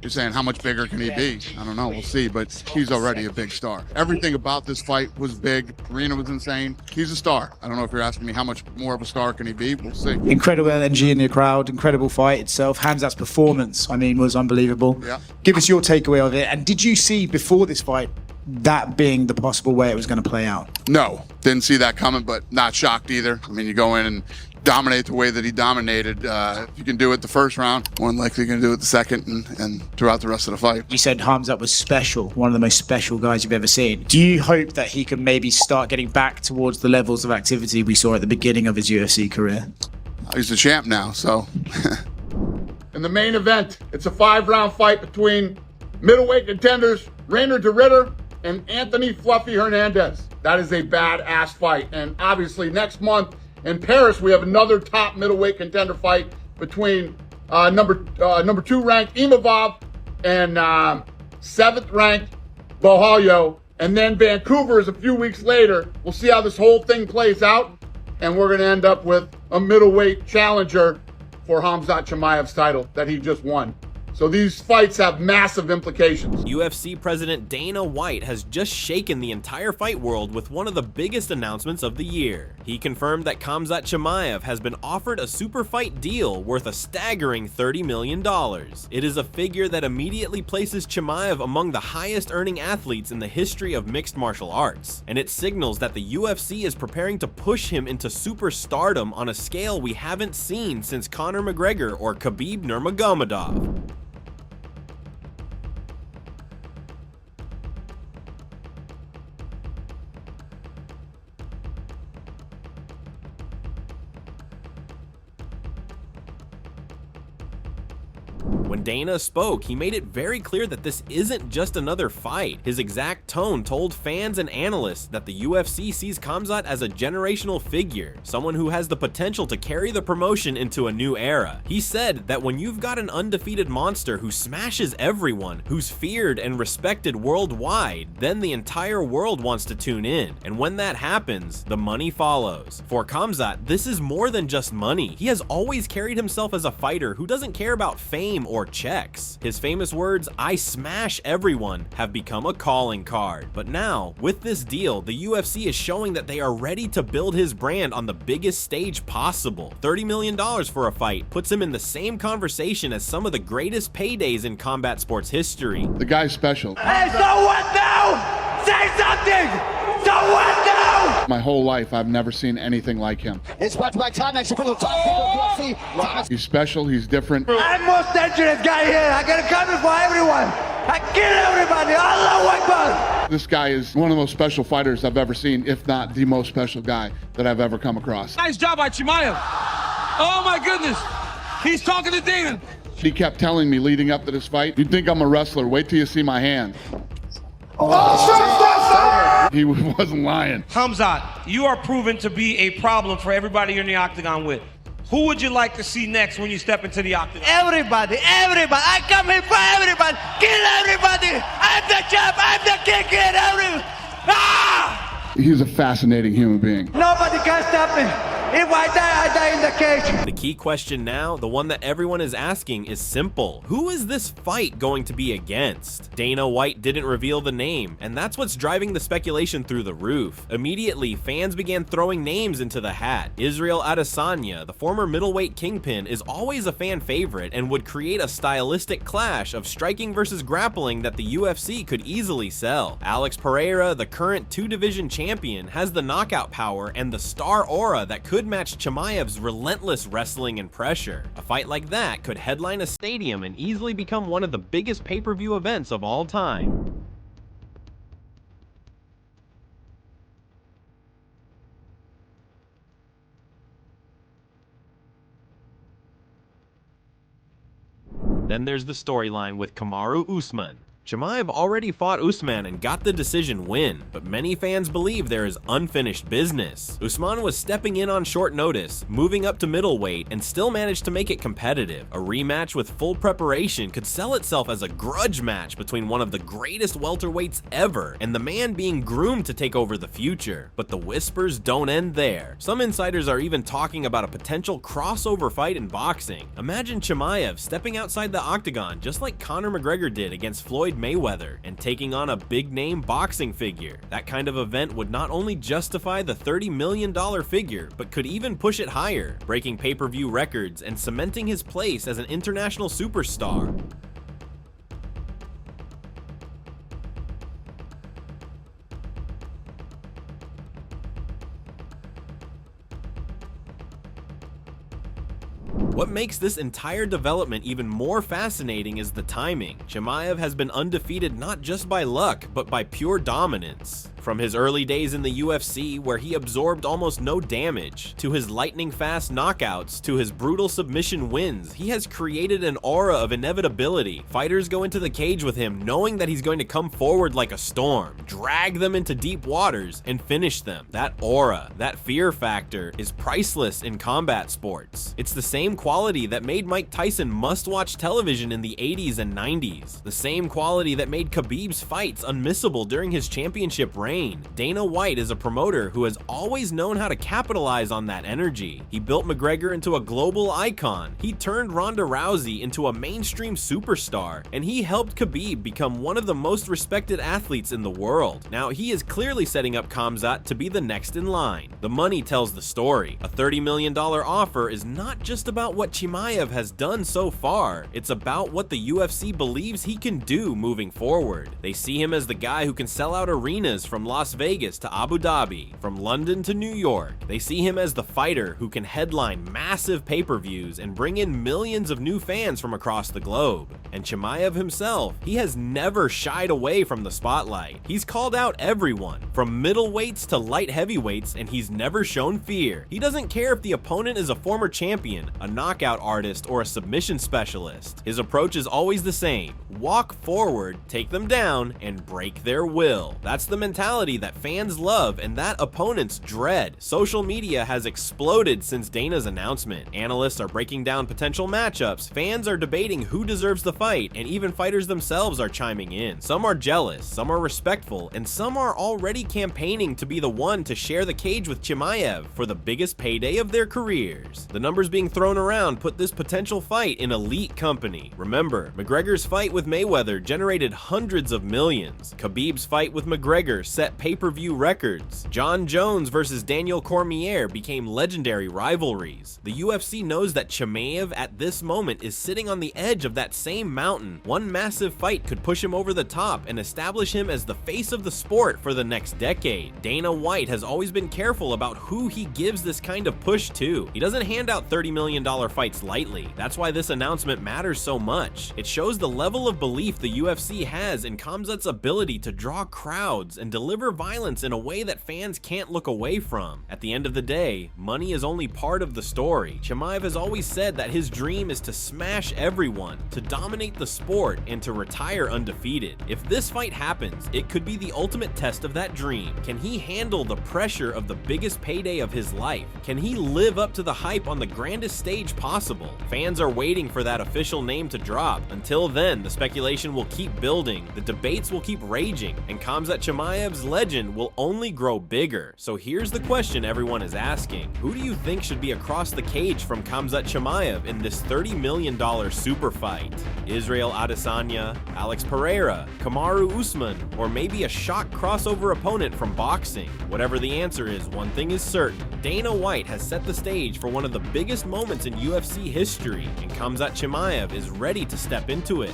You're saying how much bigger can he be? I don't know. We'll see. But he's already a big star. Everything about this fight was big. Arena was insane. He's a star. I don't know if you're asking me how much more of a star can he be. We'll see. Incredible energy in the crowd. Incredible fight itself. Khamzat's performance, I mean, was unbelievable. Yeah. Give us your takeaway of it. And did you see before this fight that being the possible way it was going to play out? No, didn't see that coming, but not shocked either. I mean, you go in and dominate the way that he dominated. If you can do it the first round, more than likely you can do it the second and throughout the rest of the fight. You said Khamzat was special, one of the most special guys you've ever seen. Do you hope that he can maybe start getting back towards the levels of activity we saw at the beginning of his UFC career? He's the champ now, so. In the main event, it's a 5-round fight between middleweight contenders Reiner de Ridder and Anthony Fluffy Hernandez. That is a badass fight. And obviously next month in Paris, we have another top middleweight contender fight between number 2 ranked Imavov and 7th ranked Bohalyo. And then Vancouver is a few weeks later. We'll see how this whole thing plays out. And we're going to end up with a middleweight challenger for Khamzat Chimaev's title that he just won. So these fights have massive implications. UFC President Dana White has just shaken the entire fight world with one of the biggest announcements of the year. He confirmed that Khamzat Chimaev has been offered a super fight deal worth a staggering $30 million. It is a figure that immediately places Chimaev among the highest earning athletes in the history of mixed martial arts, and it signals that the UFC is preparing to push him into superstardom on a scale we haven't seen since Conor McGregor or Khabib Nurmagomedov. When Dana spoke, he made it very clear that this isn't just another fight. His exact tone told fans and analysts that the UFC sees Khamzat as a generational figure, someone who has the potential to carry the promotion into a new era. He said that when you've got an undefeated monster who smashes everyone, who's feared and respected worldwide, then the entire world wants to tune in. And when that happens, the money follows. For Khamzat, this is more than just money. He has always carried himself as a fighter who doesn't care about fame or checks. His famous words, "I smash everyone," have become a calling card. But now, with this deal, the UFC is showing that they are ready to build his brand on the biggest stage possible. $30 million for a fight puts him in the same conversation as some of the greatest paydays in combat sports history. The guy's special. Hey, so what now? Say something! So what now? My whole life, I've never seen anything like him. It's back time next to the top UFC. He's special, he's different. I'm most dangerous guy here. I got a coming for everyone. I kill everybody. Allah Akbar. This guy is one of the most special fighters I've ever seen, if not the most special guy that I've ever come across. Nice job by Chimaev. Oh my goodness. He's talking to Dana. He kept telling me leading up to this fight, "You think I'm a wrestler, wait till you see my hand." He wasn't lying. Khamzat, you are proven to be a problem for everybody you're in the octagon with. Who would you like to see next when you step into the octagon? Everybody. I come here for everybody. Kill everybody. I'm the champ. I'm the king. Kill everyone. Ah! He's a fascinating human being. Nobody can stop me. If I die in the cage. The key question now, the one that everyone is asking, is simple. Who is this fight going to be against? Dana White didn't reveal the name, and that's what's driving the speculation through the roof. Immediately, fans began throwing names into the hat. Israel Adesanya, the former middleweight kingpin, is always a fan favorite and would create a stylistic clash of striking versus grappling that the UFC could easily sell. Alex Pereira, the current 2-division champion, has the knockout power and the star aura that could match Chimaev's relentless wrestling and pressure. A fight like that could headline a stadium and easily become one of the biggest pay-per-view events of all time. Then there's the storyline with Kamaru Usman. Chimaev already fought Usman and got the decision win, but many fans believe there is unfinished business. Usman was stepping in on short notice, moving up to middleweight, and still managed to make it competitive. A rematch with full preparation could sell itself as a grudge match between one of the greatest welterweights ever and the man being groomed to take over the future. But the whispers don't end there. Some insiders are even talking about a potential crossover fight in boxing. Imagine Chimaev stepping outside the octagon just like Conor McGregor did against Floyd Mayweather and taking on a big-name boxing figure. That kind of event would not only justify the $30 million figure, but could even push it higher, breaking pay-per-view records and cementing his place as an international superstar. What makes this entire development even more fascinating is the timing. Chimaev has been undefeated not just by luck, but by pure dominance. From his early days in the UFC, where he absorbed almost no damage, to his lightning-fast knockouts, to his brutal submission wins, he has created an aura of inevitability. Fighters go into the cage with him knowing that he's going to come forward like a storm, drag them into deep waters, and finish them. That aura, that fear factor, is priceless in combat sports. It's the same quality that made Mike Tyson must-watch television in the 80s and 90s. The same quality that made Khabib's fights unmissable during his championship reign. Dana White is a promoter who has always known how to capitalize on that energy. He built McGregor into a global icon. He turned Ronda Rousey into a mainstream superstar. And he helped Khabib become one of the most respected athletes in the world. Now, he is clearly setting up Khamzat to be the next in line. The money tells the story. A $30 million offer is not just about what Chimaev has done so far. It's about what the UFC believes he can do moving forward. They see him as the guy who can sell out arenas from Las Vegas to Abu Dhabi, from London to New York. They see him as the fighter who can headline massive pay-per-views and bring in millions of new fans from across the globe. And Chimaev himself, he has never shied away from the spotlight. He's called out everyone, from middleweights to light heavyweights, and he's never shown fear. He doesn't care if the opponent is a former champion, a knockout artist, or a submission specialist. His approach is always the same: walk forward, take them down, and break their will. That's the mentality that fans love and that opponents dread. Social media has exploded since Dana's announcement. Analysts are breaking down potential matchups, fans are debating who deserves the fight, and even fighters themselves are chiming in. Some are jealous, some are respectful, and some are already campaigning to be the one to share the cage with Chimaev for the biggest payday of their careers. The numbers being thrown around put this potential fight in elite company. Remember, McGregor's fight with Mayweather generated hundreds of millions. Khabib's fight with McGregor set pay-per-view records. Jon Jones versus Daniel Cormier became legendary rivalries. The UFC knows that Chimaev at this moment is sitting on the edge of that same mountain. One massive fight could push him over the top and establish him as the face of the sport for the next decade. Dana White has always been careful about who he gives this kind of push to. He doesn't hand out $30 million fights lightly. That's why this announcement matters so much. It shows the level of belief the UFC has in Khamzat's ability to draw crowds and deliver violence in a way that fans can't look away from. At the end of the day, money is only part of the story. Chimaev has always said that his dream is to smash everyone, to dominate the sport, and to retire undefeated. If this fight happens, it could be the ultimate test of that dream. Can he handle the pressure of the biggest payday of his life? Can he live up to the hype on the grandest stage possible? Fans are waiting for that official name to drop. Until then, the speculation will keep building, the debates will keep raging, and Khamzat Chimaev's legend will only grow bigger. So here's the question everyone is asking: who do you think should be across the cage from Khamzat Chimaev in this $30 million super fight? Israel Adesanya, Alex Pereira, Kamaru Usman, or maybe a shock crossover opponent from boxing? Whatever the answer is, one thing is certain: Dana White has set the stage for one of the biggest moments in UFC history, and Khamzat Chimaev is ready to step into it.